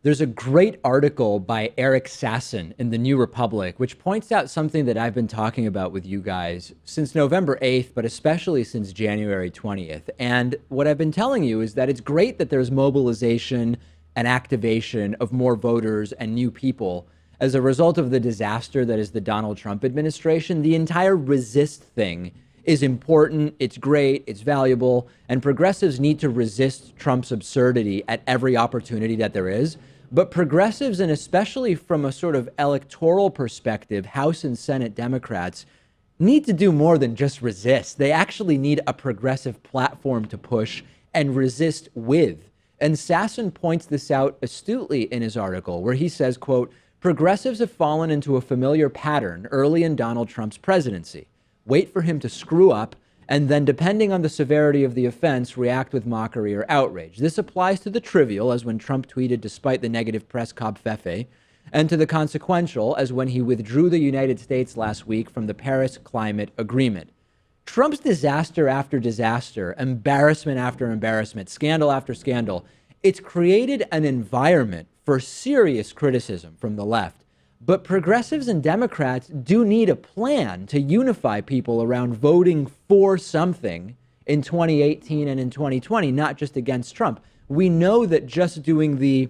There's a great article by Eric Sasson in the New Republic, which points out something that I've been talking about with you guys since November 8th, but especially since January 20th. And what I've been telling you is that it's great that there's mobilization and activation of more voters and new people as a result of the disaster that is the Donald Trump administration. The entire resist thing is important, it's great, it's valuable, and progressives need to resist Trump's absurdity at every opportunity that there is. But progressives, and especially from a sort of electoral perspective, House and Senate Democrats need to do more than just resist. They actually need a progressive platform to push and resist with. And Sasson points this out astutely in his article, where he says, quote, "Progressives have fallen into a familiar pattern early in Donald Trump's presidency. Wait for him to screw up, and then, depending on the severity of the offense, react with mockery or outrage. This applies to the trivial, as when Trump tweeted despite the negative press covfefe, and to the consequential, as when he withdrew the United States last week from the Paris Climate Agreement. Trump's disaster after disaster, embarrassment after embarrassment, scandal after scandal, it's created an environment for serious criticism from the left. But progressives and Democrats do need a plan to unify people around voting for something in 2018 and in 2020, not just against Trump. We know that just doing the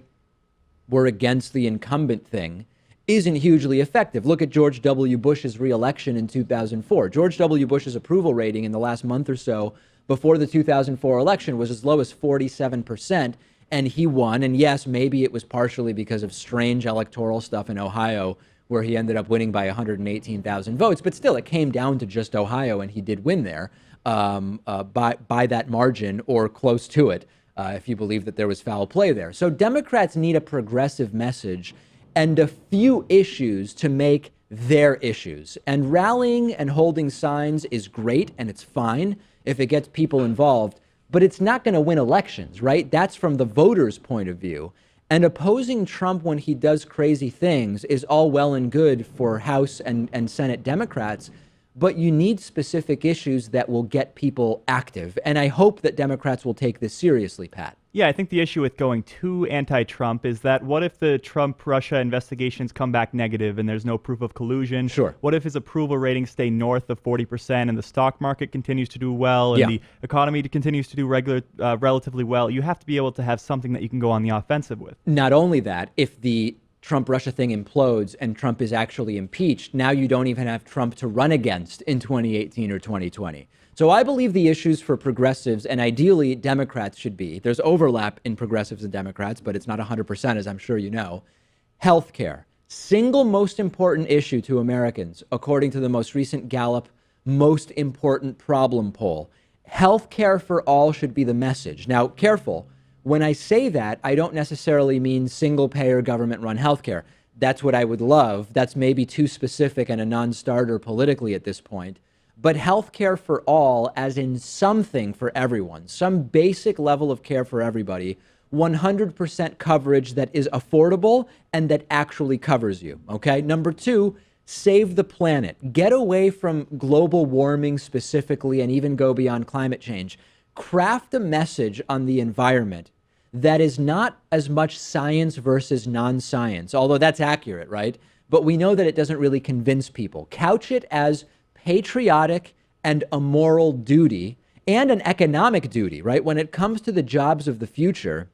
we're against the incumbent thing isn't hugely effective. Look at George W. Bush's reelection in 2004. George W. Bush's approval rating in the last month or so before the 2004 election was as low as 47%. And he won. And yes, maybe it was partially because of strange electoral stuff in Ohio, where he ended up winning by 118,000 votes. But still, it came down to just Ohio, and he did win there by that margin or close to it, if you believe that there was foul play there. So Democrats need a progressive message and a few issues to make their issues. And rallying and holding signs is great, and it's fine if it gets people involved. But it's not going to win elections, right? That's from the voters' point of view. And opposing Trump when he does crazy things is all well and good for House and Senate Democrats, but you need specific issues that will get people active. And I hope that Democrats will take this seriously, Pat. Yeah, I think the issue with going too anti-Trump is that what if the Trump-Russia investigations come back negative and there's no proof of collusion? Sure. What if his approval ratings stay north of 40% and the stock market continues to do well and the economy continues to do relatively well? You have to be able to have something that you can go on the offensive with. Not only that, if the Trump-Russia thing implodes and Trump is actually impeached, now you don't even have Trump to run against in 2018 or 2020. So I believe the issues for progressives, and ideally Democrats should be, there's overlap in progressives and Democrats, but it's not 100%, as I'm sure you know. Healthcare, single most important issue to Americans, according to the most recent Gallup most important problem poll. Healthcare for all should be the message. Now, careful. When I say that, I don't necessarily mean single-payer government-run healthcare. That's what I would love. That's maybe too specific and a non-starter politically at this point. But healthcare for all, as in something for everyone, some basic level of care for everybody, 100% coverage that is affordable and that actually covers you. Okay. Number two, save the planet. Get away from global warming specifically and even go beyond climate change. Craft a message on the environment that is not as much science versus non-science, although that's accurate, right? But we know that it doesn't really convince people. Couch it as patriotic and a moral duty and an economic duty, right? When it comes to the jobs of the future,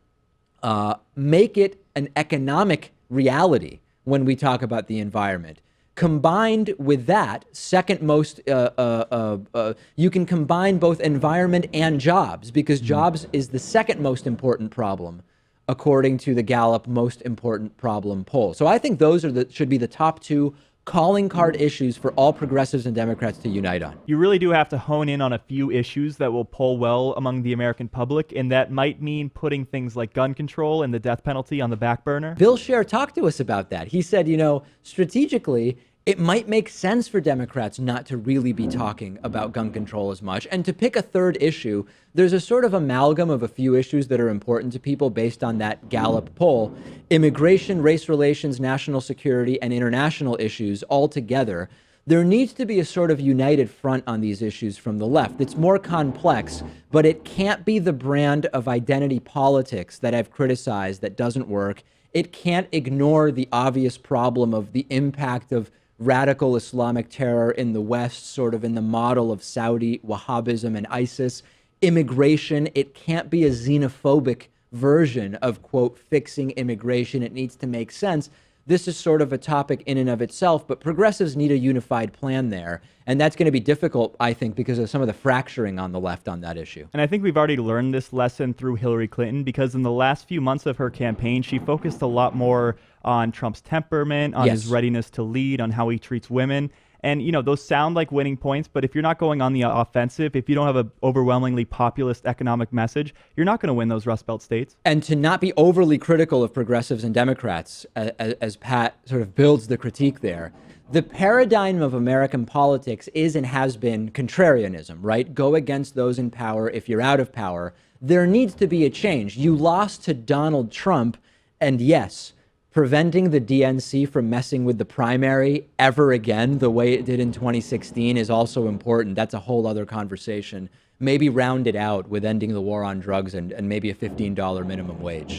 make it an economic reality when we talk about the environment. Combined with that, second most, you can combine both environment and jobs, because jobs is the second most important problem, according to the Gallup most important problem poll. So I think those are should be the top two calling card issues for all progressives and Democrats to unite on. You really do have to hone in on a few issues that will poll well among the American public, and that might mean putting things like gun control and the death penalty on the back burner. Bill Scher talked to us about that. He said, strategically, it might make sense for Democrats not to really be talking about gun control as much and to pick a third issue. There's a sort of amalgam of a few issues that are important to people based on that Gallup poll. Immigration, race relations, national security, and international issues all together. There needs to be a sort of united front on these issues from the left. It's more complex, but it can't be the brand of identity politics that I've criticized that doesn't work. It can't ignore the obvious problem of the impact of radical Islamic terror in the West, sort of in the model of Saudi Wahhabism and ISIS. Immigration, it can't be a xenophobic version of, quote, fixing immigration. It needs to make sense. This is sort of a topic in and of itself, but progressives need a unified plan there. And that's going to be difficult, I think, because of some of the fracturing on the left on that issue. And I think we've already learned this lesson through Hillary Clinton, because in the last few months of her campaign, she focused a lot more on Trump's temperament, on his readiness to lead, on how he treats women. And, you know, those sound like winning points, but if you're not going on the offensive, if you don't have an overwhelmingly populist economic message, you're not going to win those Rust Belt states. And to not be overly critical of progressives and Democrats, as Pat sort of builds the critique there, the paradigm of American politics is and has been contrarianism, right? Go against those in power if you're out of power. There needs to be a change. You lost to Donald Trump, and yes, preventing the DNC from messing with the primary ever again the way it did in 2016 is also important. That's a whole other conversation. Maybe round it out with ending the war on drugs and maybe a $15 minimum wage.